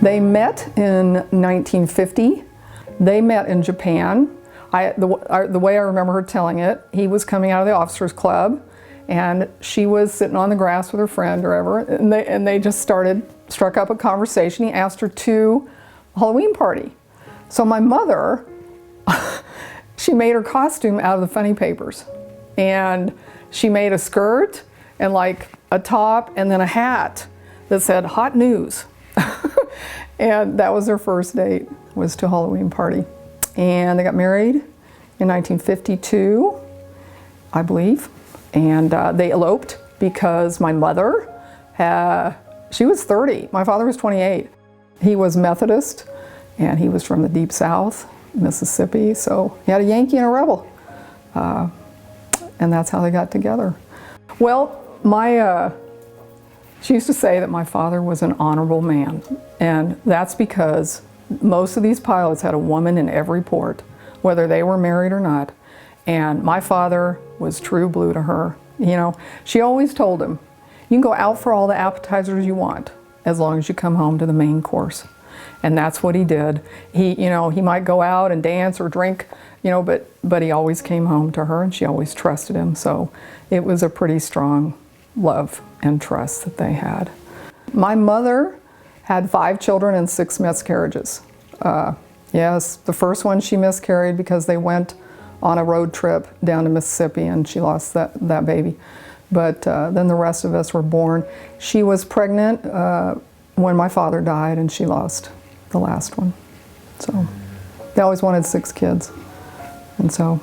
They met in 1950. They met in Japan. The way I remember her telling it, he was coming out of the officers club and she was sitting on the grass with her friend or whatever, and they just struck up a conversation. He asked her to a Halloween party. So my mother, she made her costume out of the funny papers. And she made a skirt and like a top and then a hat that said hot news. And that was their first date, was to a Halloween party. And they got married in 1952, I believe. And they eloped because my mother, she was 30. My father was 28. He was Methodist and he was from the deep South, Mississippi. So he had a Yankee and a rebel. And that's how they got together. Well, she used to say that my father was an honorable man. And that's because most of these pilots had a woman in every port, whether they were married or not. And my father was true blue to her. You know, she always told him, you can go out for all the appetizers you want, as long as you come home to the main course. And that's what he did. He might go out and dance or drink, but he always came home to her and she always trusted him. So it was a pretty strong love and trust that they had. My mother had 5 children and 6 miscarriages. Yes, the first one she miscarried because they went on a road trip down to Mississippi and she lost that baby. But then the rest of us were born. She was pregnant when my father died and she lost the last one. So they always wanted 6 kids. And so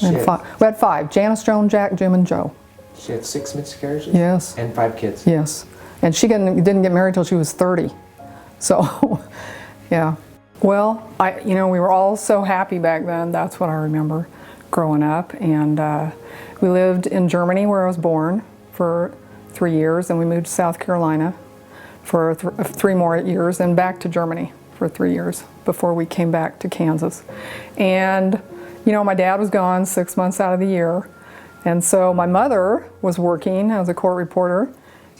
we had 5, Janice, Joan, Jack, Jim, and Joe. She had 6 miscarriages? Yes. And 5 kids? Yes. And she didn't get married till she was 30. So, yeah. Well, we were all so happy back then. That's what I remember growing up. And we lived in Germany where I was born for 3 years. And we moved to South Carolina for 3 more years and back to Germany for 3 years before we came back to Kansas. And, my dad was gone 6 months out of the year. And so my mother was working as a court reporter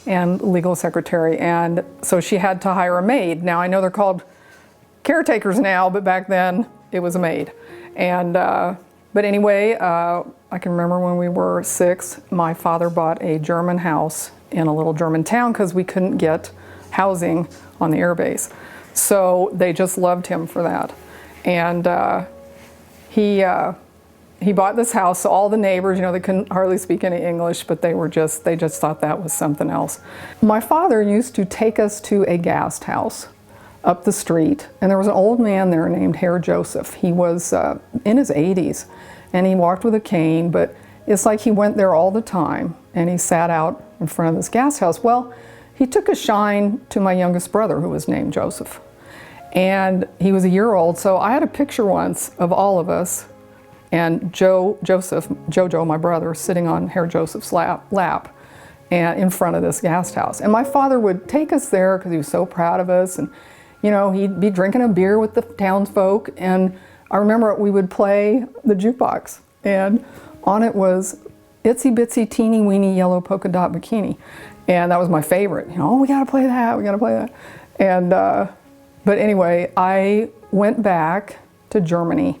and legal secretary, and so she had to hire a maid. Now I know they're called caretakers now, but back then it was a maid. And but anyway, I can remember when we were 6, my father bought a German house in a little German town because we couldn't get housing on the air base. So they just loved him for that. And he bought this house, so all the neighbors, they couldn't hardly speak any English, but they just thought that was something else. My father used to take us to a guest house up the street, and there was an old man there named Herr Joseph. He was in his 80s, and he walked with a cane, but it's like he went there all the time, and he sat out in front of this guest house. Well, he took a shine to my youngest brother, who was named Joseph, and he was a year old, so I had a picture once of all of us, and Jojo, my brother, sitting on Herr Joseph's lap and in front of this guest house. And my father would take us there because he was so proud of us. And, he'd be drinking a beer with the townsfolk. And I remember we would play the jukebox. And on it was Itsy Bitsy Teeny Weeny Yellow Polka Dot Bikini. And that was my favorite. We got to play that, we got to play that. And, but anyway, I went back to Germany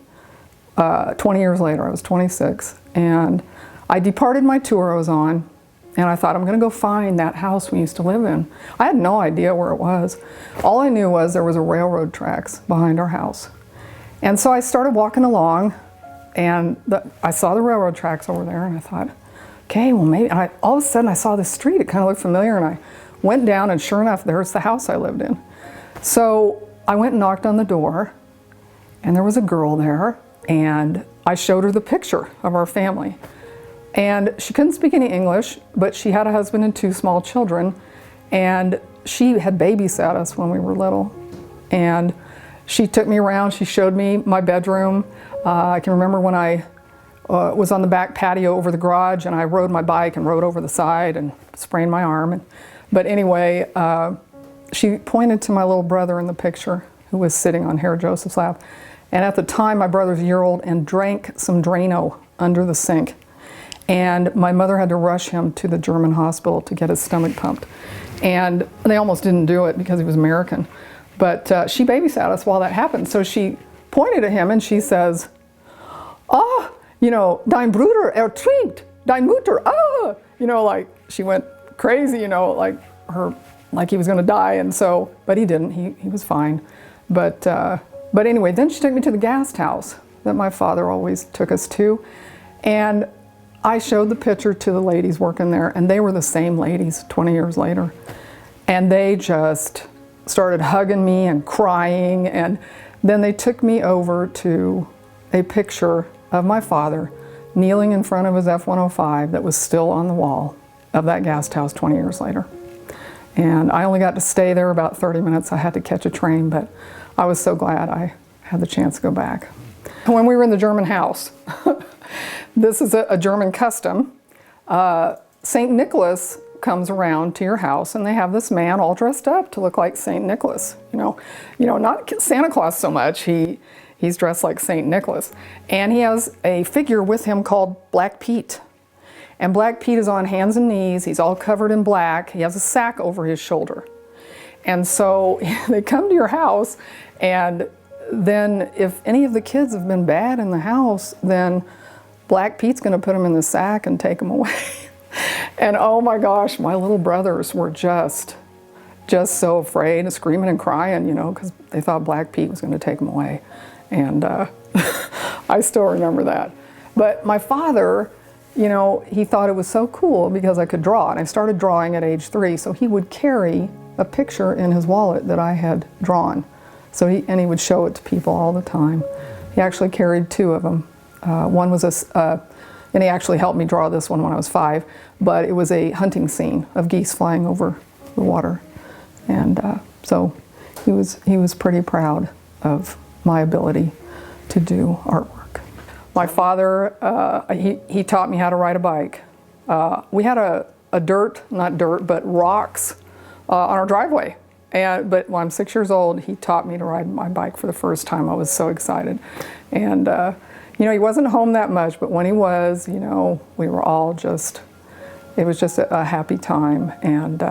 20 years later. I was 26, and I departed my tour I was on, and I thought, I'm going to go find that house we used to live in. I had no idea where it was. All I knew was there was a railroad tracks behind our house. And so I started walking along, and I saw the railroad tracks over there, and I thought, okay, well maybe, all of a sudden I saw this street, it kind of looked familiar, and I went down, and sure enough, there's the house I lived in. So I went and knocked on the door, and there was a girl there, and I showed her the picture of our family. And she couldn't speak any English, but she had a husband and 2 small children, and she had babysat us when we were little. And she took me around, she showed me my bedroom. I can remember when I was on the back patio over the garage, and I rode my bike and rode over the side and sprained my arm. But anyway, she pointed to my little brother in the picture who was sitting on Herr Joseph's lap. And at the time, my brother was a year old and drank some Drano under the sink. And my mother had to rush him to the German hospital to get his stomach pumped. And they almost didn't do it because he was American. But she babysat us while that happened. So she pointed at him and she says, "Ah, you know, dein Bruder ertrinkt, dein Mutter, ah!" You know, like she went crazy, you know, like he was going to die. And so, but he didn't. He was fine. But anyway, then she took me to the guest house that my father always took us to, and I showed the picture to the ladies working there, and they were the same ladies 20 years later, and they just started hugging me and crying, and then they took me over to a picture of my father kneeling in front of his F-105 that was still on the wall of that guest house 20 years later. And I only got to stay there about 30 minutes. I had to catch a train, but I was so glad I had the chance to go back. When we were in the German house, this is a German custom. St. Nicholas comes around to your house, and they have this man all dressed up to look like St. Nicholas. You know, not Santa Claus so much. He's dressed like St. Nicholas, and he has a figure with him called Black Pete. And Black Pete is on hands and knees. He's all covered in black. He has a sack over his shoulder. And so they come to your house, and then if any of the kids have been bad in the house, then Black Pete's going to put them in the sack and take them away. And oh my gosh, my little brothers were just so afraid, screaming and crying, you know, because they thought Black Pete was going to take them away. And I still remember that. But my father, you know, he thought it was so cool because I could draw, and I started drawing at age 3, so he would carry a picture in his wallet that I had drawn. So he would show it to people all the time. He actually carried 2 of them. One was and he actually helped me draw this one when I was 5, but it was a hunting scene of geese flying over the water. And so he was pretty proud of my ability to do artwork. My father, he taught me how to ride a bike. We had not dirt, but rocks on our driveway. But when I'm 6 years old, he taught me to ride my bike for the first time. I was so excited. And you know, he wasn't home that much, but when he was, you know, we were all it was just a happy time. And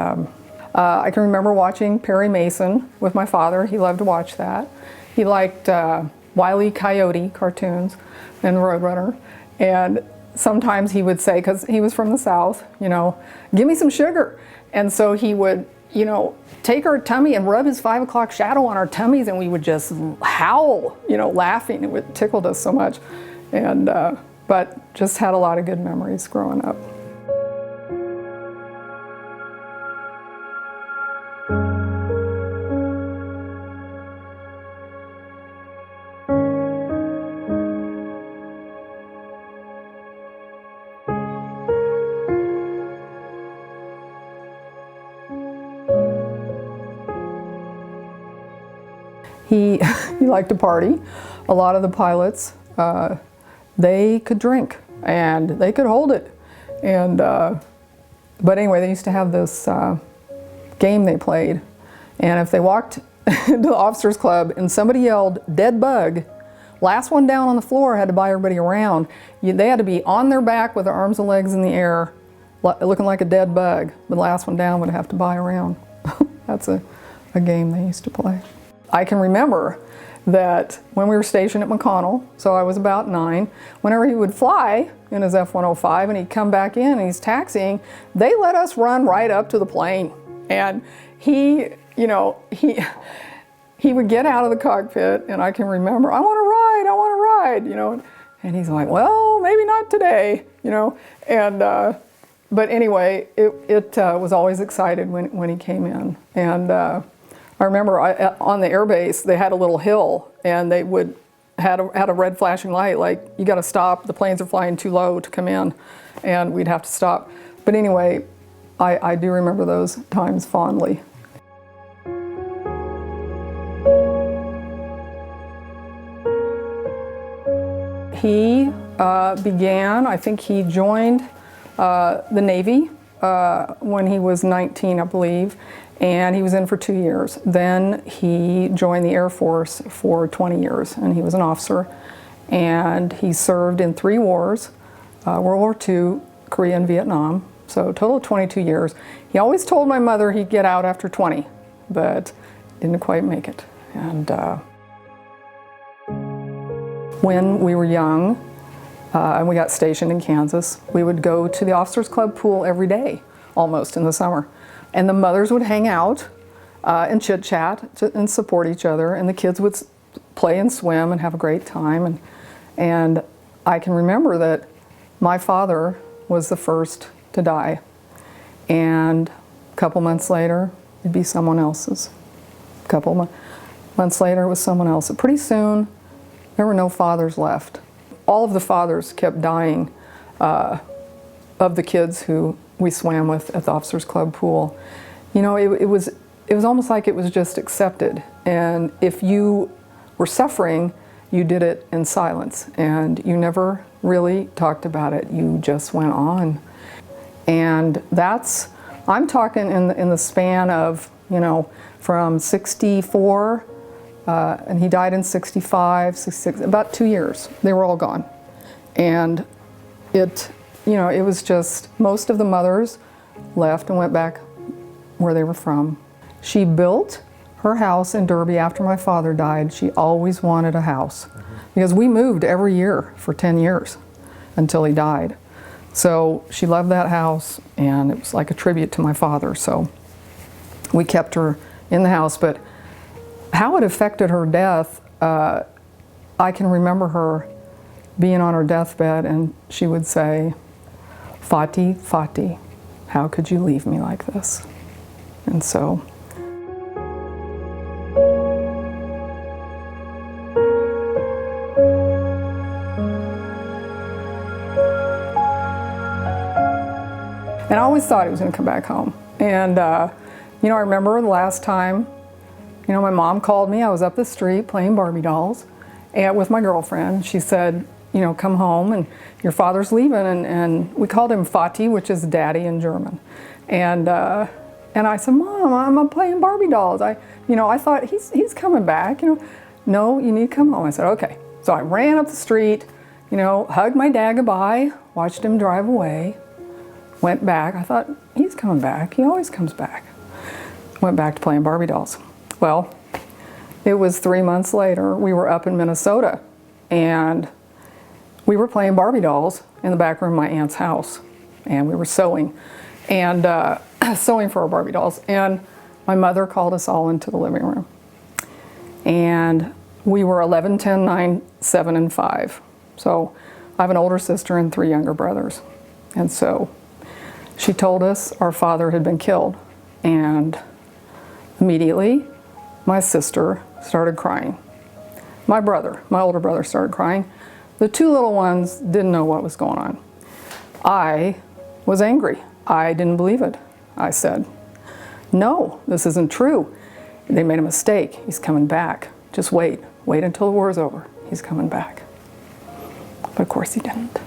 I can remember watching Perry Mason with my father. He loved to watch that. He liked Wile E. Coyote cartoons and Roadrunner. And sometimes he would say, because he was from the South, you know, "Give me some sugar." And so he would, you know, take our tummy and rub his 5 o'clock shadow on our tummies, and we would just howl, you know, laughing. It tickled us so much. And, but just had a lot of good memories growing up. He liked to party. A lot of the pilots, they could drink and they could hold it. And but anyway, they used to have this game they played, and if they walked into the officers club and somebody yelled "dead bug," last one down on the floor had to buy everybody around. They had to be on their back with their arms and legs in the air, looking like a dead bug. But the last one down would have to buy around. That's a game they used to play. I can remember that when we were stationed at McConnell, so I was about 9, whenever he would fly in his F-105 and he'd come back in and he's taxiing, they let us run right up to the plane. And he, you know, he would get out of the cockpit, and I can remember, I want to ride, you know. And he's like, "Well, maybe not today," you know. And but anyway, it was always excited when he came in. And I remember on the airbase, they had a little hill, and they had a red flashing light, like, "You got to stop, the planes are flying too low to come in," and we'd have to stop. But anyway, I do remember those times fondly. He began, I think he joined the Navy when he was 19, I believe, and he was in for 2 years. Then he joined the Air Force for 20 years, and he was an officer. And he served in 3 wars, World War II, Korea, and Vietnam. So a total of 22 years. He always told my mother he'd get out after 20, but didn't quite make it. And when we were young, and we got stationed in Kansas, we would go to the Officers Club pool every day, almost in the summer. And the mothers would hang out and chit-chat and support each other, and the kids would play and swim and have a great time. And I can remember that my father was the first to die, and a couple months later, it'd be someone else's. A couple months later, it was someone else. And pretty soon, there were no fathers left. All of the fathers kept dying of the kids who we swam with at the Officers Club pool. You know, it was almost like it was just accepted. And if you were suffering, you did it in silence, and you never really talked about it. You just went on. And I'm talking in the span of, you know, from 64, and he died in 65, 66, about 2 years. They were all gone. And it was just, most of the mothers left and went back where they were from. She built her house in Derby after my father died. She always wanted a house because we moved every year for 10 years until he died. So she loved that house, and it was like a tribute to my father. So we kept her in the house. But how it affected her death, I can remember her being on her deathbed, and she would say, "Fati, Fati, how could you leave me like this?" And so and I always thought he was going to come back home. And you know, I remember the last time, you know, my mom called me. I was up the street playing Barbie dolls and with my girlfriend. She said, you know, come home, and your father's leaving. And we called him Fati, which is daddy in German. And I said, Mom, I'm playing Barbie dolls. I thought he's coming back. You know, no, you need to come home. I said, okay. So I ran up the street, you know, hugged my dad goodbye, watched him drive away, went back. I thought, he's coming back. He always comes back. Went back to playing Barbie dolls. Well, it was 3 months later. We were up in Minnesota, and we were playing Barbie dolls in the back room of my aunt's house, and we were sewing, and sewing for our Barbie dolls. And my mother called us all into the living room, and we were 11, 10, 9, 7, and 5. So I have an older sister and 3 younger brothers, and so she told us our father had been killed, and immediately my sister started crying. My older brother started crying. The 2 little ones didn't know what was going on. I was angry. I didn't believe it. I said, no, this isn't true. They made a mistake. He's coming back. Just wait. Wait until the war's over. He's coming back. But of course he didn't.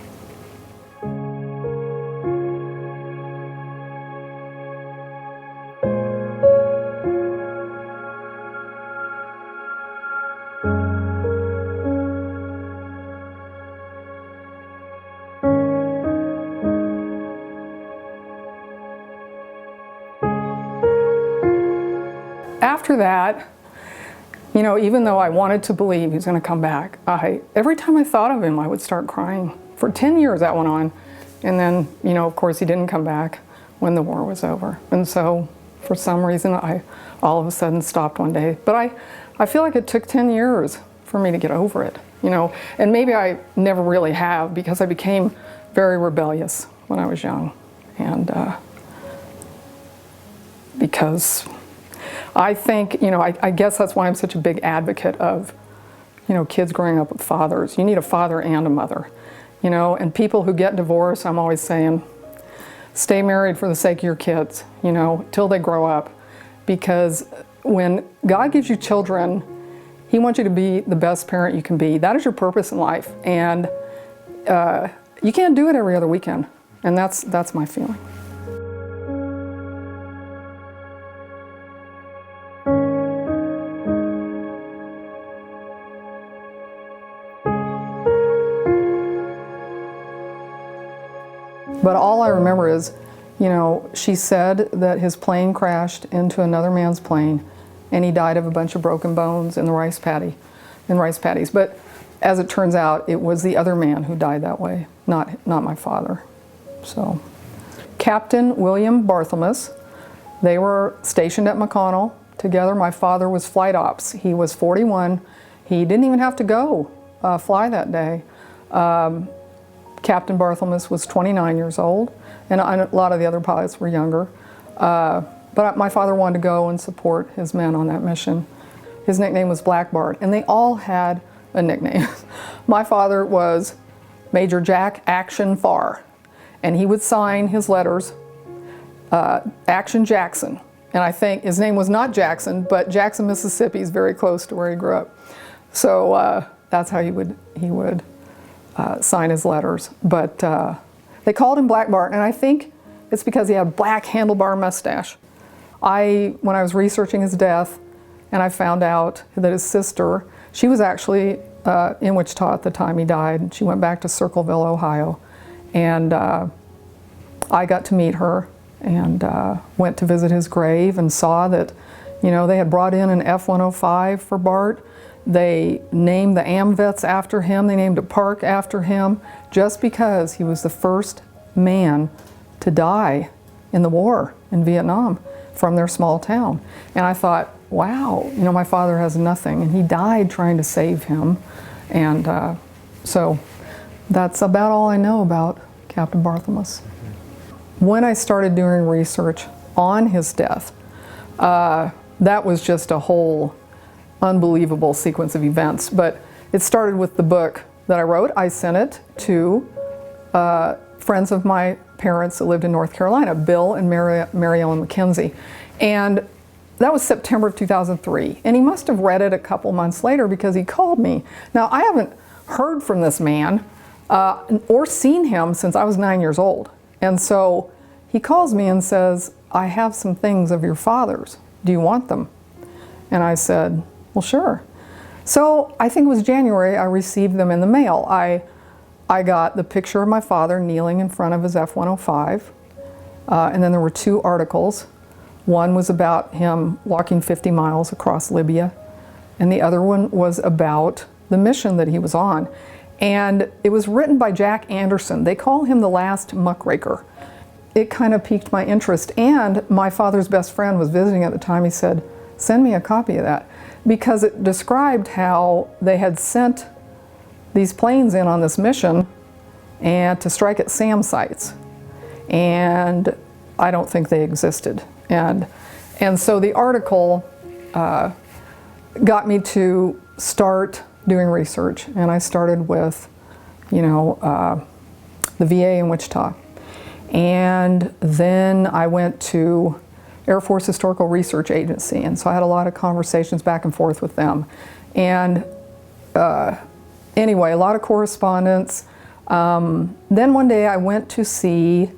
After that, you know, even though I wanted to believe he was going to come back, every time I thought of him, I would start crying. For 10 years that went on. And then, you know, of course he didn't come back when the war was over. And so, for some reason, I all of a sudden stopped one day. But I feel like it took 10 years for me to get over it, you know. And maybe I never really have, because I became very rebellious when I was young. And because I think, you know, I guess that's why I'm such a big advocate of, you know, kids growing up with fathers. You need a father and a mother, you know, and people who get divorced, I'm always saying, stay married for the sake of your kids, you know, till they grow up. Because when God gives you children, He wants you to be the best parent you can be. That is your purpose in life. And you can't do it every other weekend. And that's my feeling. But all I remember is, you know, she said that his plane crashed into another man's plane, and he died of a bunch of broken bones in the rice paddies. But as it turns out, it was the other man who died that way, not my father. So, Captain William Barthelmess, they were stationed at McConnell together. My father was flight ops. He was 41. He didn't even have to go fly that day. Captain Barthelmess was 29 years old, and a lot of the other pilots were younger. But my father wanted to go and support his men on that mission. His nickname was Black Bart, and they all had a nickname. My father was Major Jack Action Farr, and he would sign his letters Action Jackson. And I think his name was not Jackson, but Jackson, Mississippi is very close to where he grew up. So that's how he would sign his letters. But they called him Black Bart, and I think it's because he had a black handlebar mustache. When I was researching his death, and I found out that his sister, she was actually in Wichita at the time he died. She went back to Circleville, Ohio, and I got to meet her and went to visit his grave and saw that, they had brought in an F-105 for Bart. They named the AMVETS after him. They named a park after him just because he was the first man to die in the war in Vietnam from their small town. And I thought, wow, my father has nothing, and he died trying to save him. And so that's about all I know about Captain Barthelmess. When I started doing research on his death, that was just a whole unbelievable sequence of events. But it started with the book that I wrote. I sent it to friends of my parents that lived in North Carolina, Bill and Mary Ellen McKenzie. And that was September of 2003. And he must have read it a couple months later because he called me. Now, I haven't heard from this man or seen him since I was 9 years old. And so he calls me and says, I have some things of your father's. Do you want them? And I said, well, sure. So I think it was January, I received them in the mail. I got the picture of my father kneeling in front of his F-105, and then there were 2 articles. One was about him walking 50 miles across Libya, and the other one was about the mission that he was on. And it was written by Jack Anderson. They call him the last muckraker. It kind of piqued my interest, and my father's best friend was visiting at the time. He said, send me a copy of that, because it described how they had sent these planes in on this mission and to strike at SAM sites, and I don't think they existed. And so the article got me to start doing research, and I started with, the VA in Wichita, and then I went to Air Force Historical Research Agency, and so I had a lot of conversations back and forth with them. And anyway, a lot of correspondence. Then one day I went to see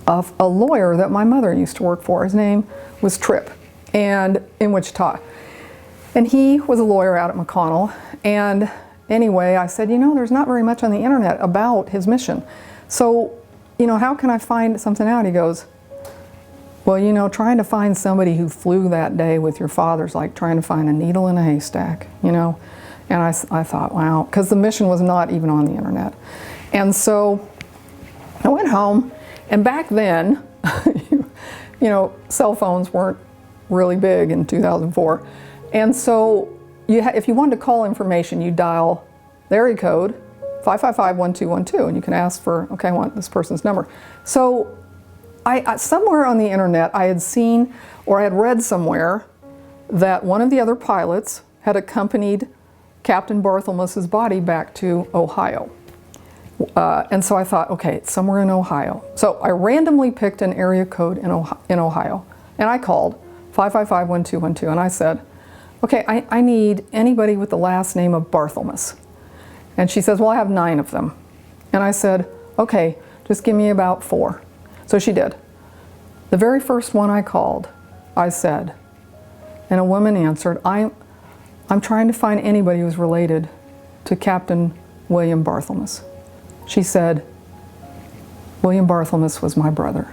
a lawyer that my mother used to work for. His name was Tripp, and in Wichita. And he was a lawyer out at McConnell. And anyway, I said, there's not very much on the internet about his mission. So, how can I find something out? He goes, well, trying to find somebody who flew that day with your father's like trying to find a needle in a haystack, And I thought, wow, because the mission was not even on the internet. And so I went home, and back then, cell phones weren't really big in 2004. And so if you wanted to call information, you dial the area code 555-1212, and you can ask for, okay, I want this person's number. So I somewhere on the internet I had seen, or I had read somewhere, that one of the other pilots had accompanied Captain Barthelmess's body back to Ohio. And so I thought, okay, it's somewhere in Ohio. So I randomly picked an area code in Ohio, and I called 555-1212, and I said, okay, I need anybody with the last name of Barthelmess. And she says, well, I have 9 of them. And I said, okay, just give me about 4. So she did. The very first one I called, I said, and a woman answered, I'm trying to find anybody who's related to Captain William Barthelmess. She said, William Barthelmess was my brother.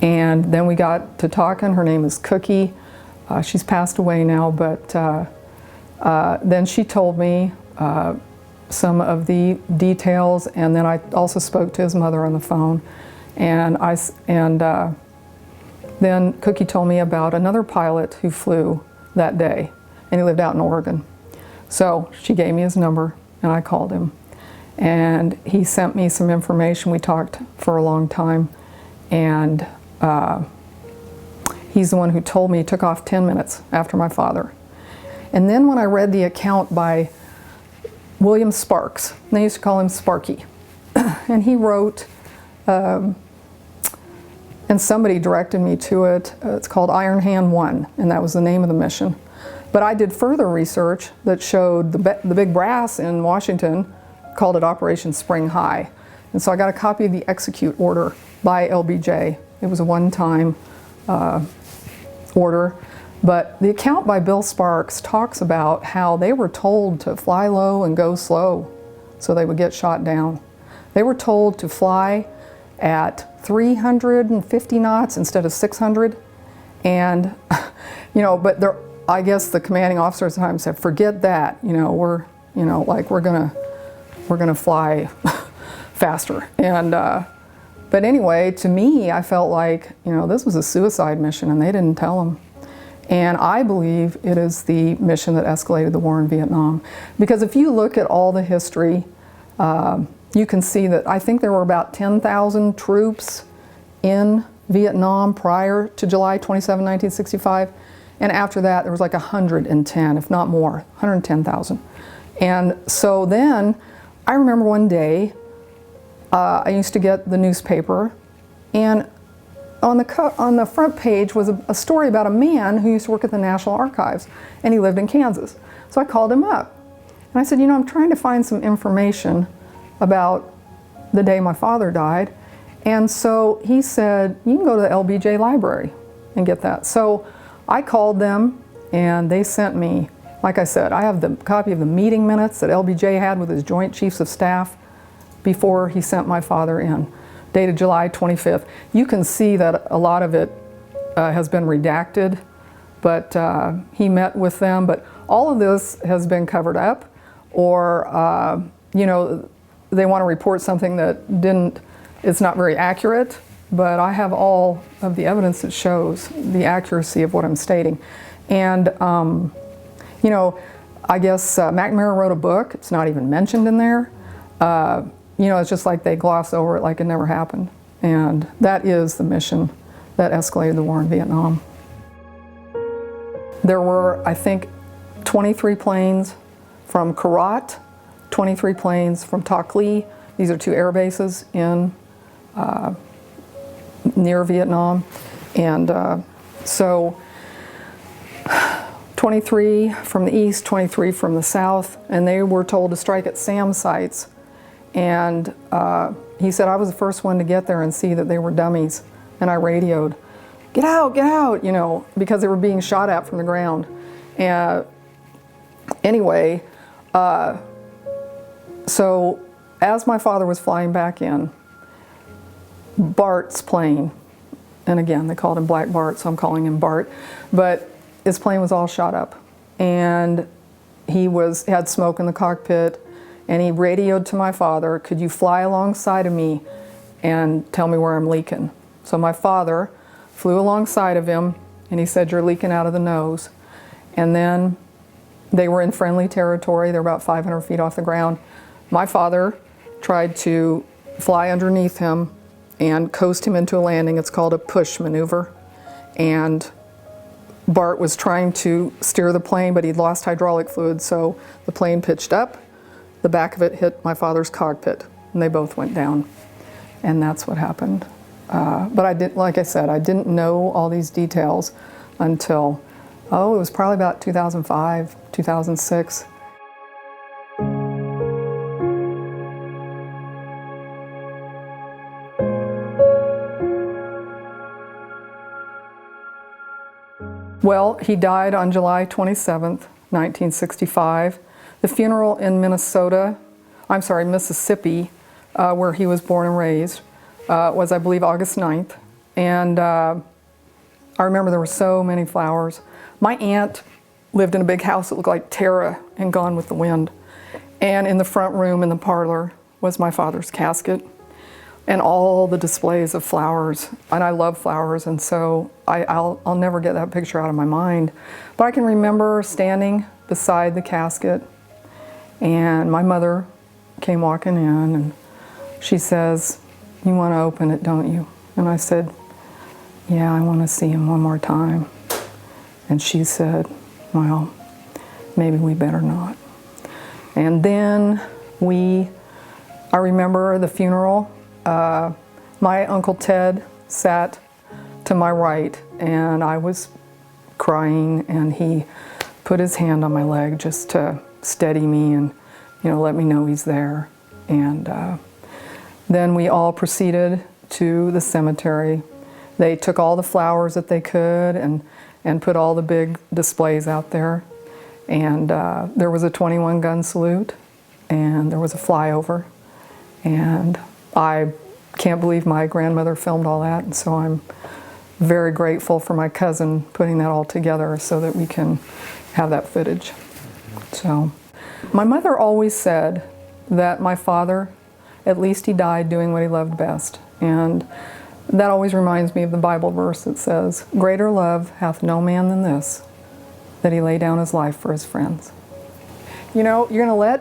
And then we got to talking. Her name is Cookie. She's passed away now, but then she told me some of the details, and then I also spoke to his mother on the phone, and then Cookie told me about another pilot who flew that day, and he lived out in Oregon. So she gave me his number, and I called him, and he sent me some information. We talked for a long time, and he's the one who told me he took off 10 minutes after my father. And then when I read the account by William Sparks, they used to call him Sparky, and he wrote, and somebody directed me to it, it's called Iron Hand 1, and that was the name of the mission. But I did further research that showed the big brass in Washington called it Operation Spring High. And so I got a copy of the execute order by LBJ. It was a one-time order. But the account by Bill Sparks talks about how they were told to fly low and go slow so they would get shot down. They were told to fly at 350 knots instead of 600. And, you know, but I guess the commanding officer at the time said, forget that, you know, we're gonna fly faster. And, but anyway, to me, I felt like, you know, this was a suicide mission and they didn't tell them. And I believe it is the mission that escalated the war in Vietnam. Because if you look at all the history, you can see that I think there were about 10,000 troops in Vietnam prior to July 27, 1965. And after that, there was like 110, if not more, 110,000. And so then, I remember one day, I used to get the newspaper, and on the front page was a story about a man who used to work at the National Archives, and he lived in Kansas. So I called him up, and I said, you know, I'm trying to find some information about the day my father died. And so he said, you can go to the LBJ library and get that. So I called them, and they sent me, like I said, I have the copy of the meeting minutes that LBJ had with his Joint Chiefs of Staff before he sent my father in, dated July 25th. You can see that a lot of it has been redacted, but he met with them. But all of this has been covered up, or you know, they want to report something that it's not very accurate, but I have all of the evidence that shows the accuracy of what I'm stating. And you know, I guess McNamara wrote a book. It's not even mentioned in there. You know, it's just like they gloss over it like it never happened. And that is the mission that escalated the war in Vietnam. There were, I think, 23 planes from Korat, 23 planes from Tak Ly. These are two air bases in near Vietnam. And so 23 from the east, 23 from the south, and they were told to strike at SAM sites. And he said, I was the first one to get there and see that they were dummies. And I radioed, get out, you know, because they were being shot at from the ground. And anyway, so as my father was flying back in, Bart's plane, and again, they called him Black Bart, so I'm calling him Bart, but his plane was all shot up. And he had smoke in the cockpit. And he radioed to my father, could you fly alongside of me and tell me where I'm leaking? So my father flew alongside of him, and he said, you're leaking out of the nose. And then they were in friendly territory. They're about 500 feet off the ground. My father tried to fly underneath him and coast him into a landing. It's called a push maneuver. And Bart was trying to steer the plane, but he'd lost hydraulic fluid, so the plane pitched up. The back of it hit my father's cockpit, and they both went down. And that's what happened. But I did, like I said, I didn't know all these details until, it was probably about 2005, 2006. Well, he died on July 27th, 1965. The funeral in Mississippi, where he was born and raised, was, I believe, August 9th. And I remember there were so many flowers. My aunt lived in a big house that looked like Tara in Gone with the Wind. And in the front room in the parlor was my father's casket and all the displays of flowers. And I love flowers, and so I'll never get that picture out of my mind. But I can remember standing beside the casket, and my mother came walking in, and she says, "You want to open it, don't you?" And I said, "Yeah, I want to see him one more time." And she said, "Well, maybe we better not." And then I remember the funeral. My Uncle Ted sat to my right, and I was crying, and he put his hand on my leg just to steady me and, let me know he's there. And then we all proceeded to the cemetery. They took all the flowers that they could and put all the big displays out there. And there was a 21 gun salute, and there was a flyover. And I can't believe my grandmother filmed all that, and so I'm very grateful for my cousin putting that all together so that we can have that footage. So, my mother always said that my father, at least he died doing what he loved best. And that always reminds me of the Bible verse that says, "Greater love hath no man than this, that he lay down his life for his friends." You're going to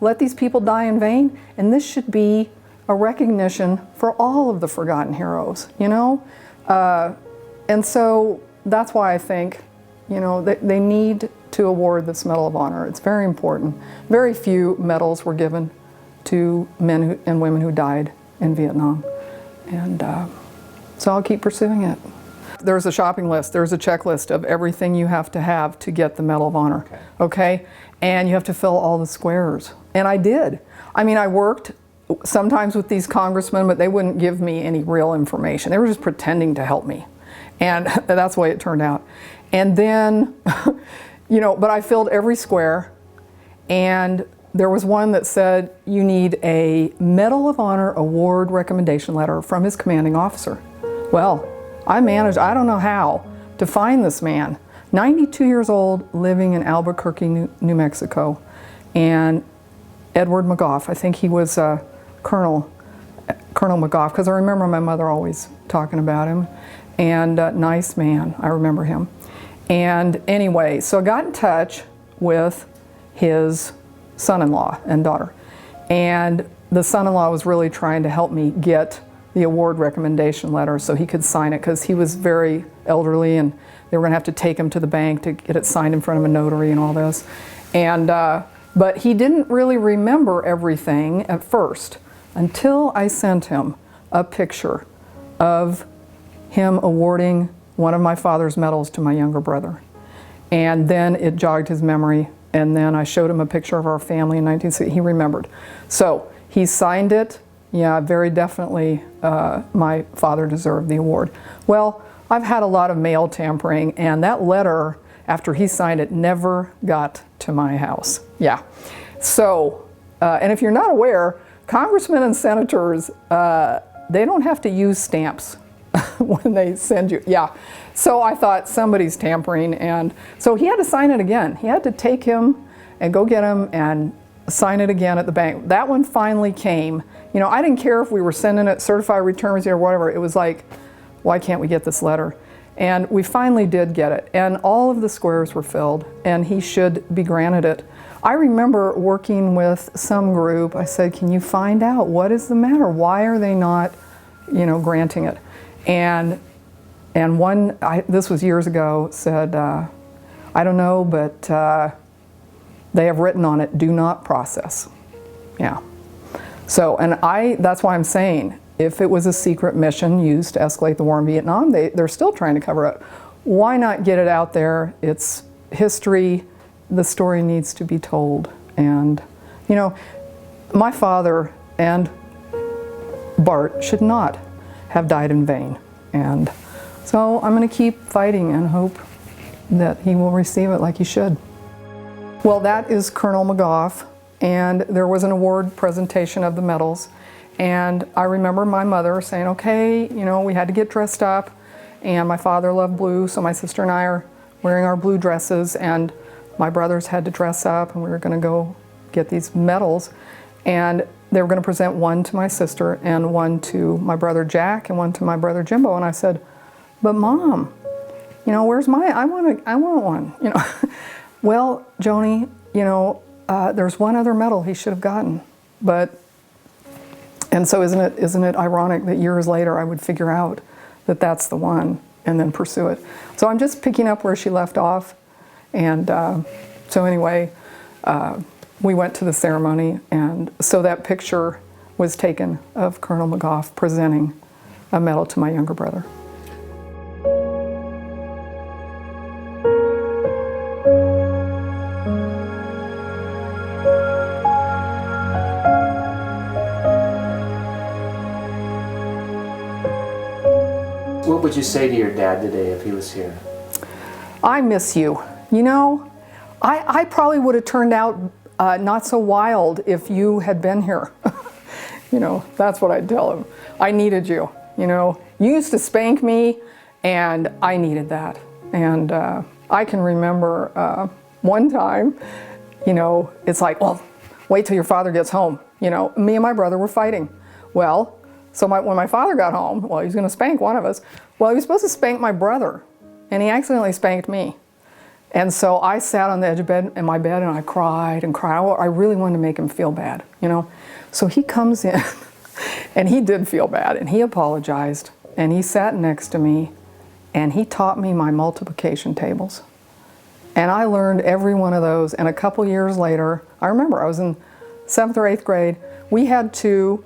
let these people die in vain, and this should be a recognition for all of the forgotten heroes, and so that's why I think, they need to award this Medal of Honor. It's very important. Very few medals were given to men and women who died in Vietnam, and so I'll keep pursuing it. There's a shopping list, there's a checklist of everything you have to get the Medal of Honor, okay? And you have to fill all the squares. And I did. I worked sometimes with these congressmen, but they wouldn't give me any real information. They were just pretending to help me. And that's the way it turned out. And then, but I filled every square, and there was one that said you need a Medal of Honor award recommendation letter from his commanding officer. Well, I managed, I don't know how, to find this man, 92 years old, living in Albuquerque, New Mexico, and Edward McGough. I think he was Colonel McGough, because I remember my mother always talking about him, and nice man, I remember him. And anyway, so I got in touch with his son-in-law and daughter, and the son-in-law was really trying to help me get the award recommendation letter so he could sign it, because he was very elderly and they were going to have to take him to the bank to get it signed in front of a notary and all this. And but he didn't really remember everything at first until I sent him a picture of him awarding one of my father's medals to my younger brother. And then it jogged his memory, and then I showed him a picture of our family in 1960. He remembered. So he signed it. Yeah, very definitely my father deserved the award. Well, I've had a lot of mail tampering, and that letter, after he signed it, never got to my house. Yeah. So, and if you're not aware, congressmen and senators, they don't have to use stamps when they send you. Yeah. So I thought somebody's tampering, and so he had to sign it again. He had to take him and go get him and sign it again at the bank. That one finally came. I didn't care if we were sending it certified return receipt or whatever. It was like, why can't we get this letter? And we finally did get it, and all of the squares were filled, and he should be granted it. I remember working with some group. I said, can you find out what is the matter? Why are they not, granting it? And one, this was years ago, said, I don't know, but they have written on it, do not process. Yeah. So, and that's why I'm saying, if it was a secret mission used to escalate the war in Vietnam, they're still trying to cover it. Why not get it out there? It's history. The story needs to be told. And, my father and Bart should not have died in vain. And so I'm going to keep fighting and hope that he will receive it like he should. Well, that is Colonel McGough, and there was an award presentation of the medals. And I remember my mother saying, okay, we had to get dressed up, and my father loved blue, so my sister and I wearing our blue dresses, and my brothers had to dress up, and we were going to go get these medals. And they were going to present one to my sister and one to my brother Jack and one to my brother Jimbo. And I said, but Mom, you know, where's my, I want one, you know. Well, Joni, you know, there's one other medal he should have gotten. And so isn't it ironic that years later I would figure out that that's the one and then pursue it. So I'm just picking up where she left off. And so anyway, we went to the ceremony, and so that picture was taken of Colonel McGough presenting a medal to my younger brother. What would you say to your dad today if he was here? I miss you. You know, I probably would have turned out not so wild if you had been here. You know, that's what I'd tell him. I needed you. You know, you used to spank me, and I needed that. And I can remember one time, you know, it's like, well, wait till your father gets home. You know, me and my brother were fighting. Well, so when my father got home, well, he was going to spank one of us. Well, he was supposed to spank my brother, and he accidentally spanked me. And so I sat on the edge of my bed, and I cried and cried. I really wanted to make him feel bad, you know. So he comes in, and he did feel bad, and he apologized, and he sat next to me, and he taught me my multiplication tables. And I learned every one of those, and a couple years later, I remember I was in 7th or 8th grade, we had to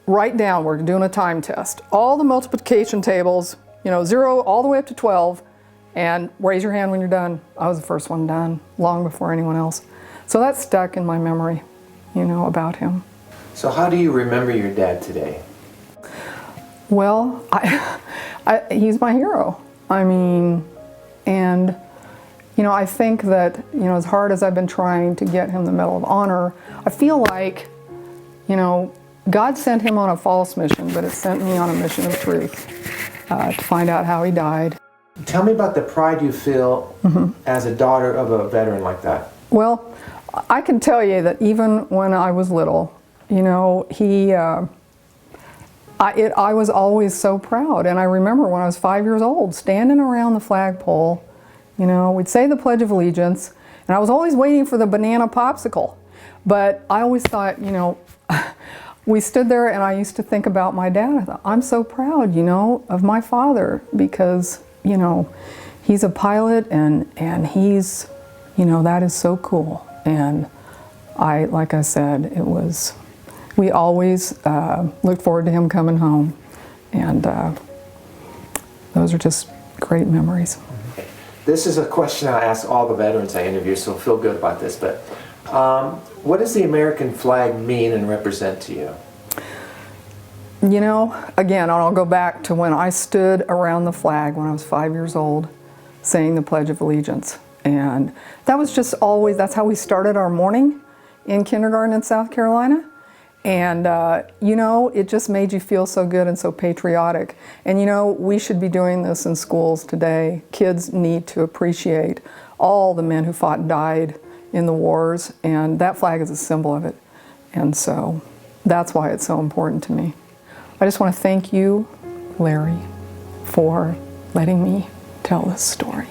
write down, we're doing a time test, all the multiplication tables, you know, 0 all the way up to 12, and raise your hand when you're done. I was the first one done, long before anyone else. So that stuck in my memory, you know, about him. So how do you remember your dad today? Well, he's my hero. I mean, and, you know, I think that, you know, as hard as I've been trying to get him the Medal of Honor, I feel like, you know, God sent him on a false mission, but it sent me on a mission of truth to find out how he died. Tell me about the pride you feel as a daughter of a veteran like that. Well, I can tell you that even when I was little, you know, I was always so proud. And I remember when I was 5 years old, standing around the flagpole, you know, we'd say the Pledge of Allegiance, and I was always waiting for the banana popsicle. But I always thought, you know, we stood there, and I used to think about my dad. I thought, I'm so proud, you know, of my father, because, you know, he's a pilot, and he's, you know, that is so cool. And like I said, we always looked forward to him coming home. And those are just great memories. This is a question I ask all the veterans I interview, so feel good about this. But what does the American flag mean and represent to you? You know, again, I'll go back to when I stood around the flag when I was 5 years old, saying the Pledge of Allegiance. And that was just always, that's how we started our morning in kindergarten in South Carolina. And, you know, it just made you feel so good and so patriotic. And, you know, we should be doing this in schools today. Kids need to appreciate all the men who fought and died in the wars, and that flag is a symbol of it. And so that's why it's so important to me. I just want to thank you, Larry, for letting me tell this story.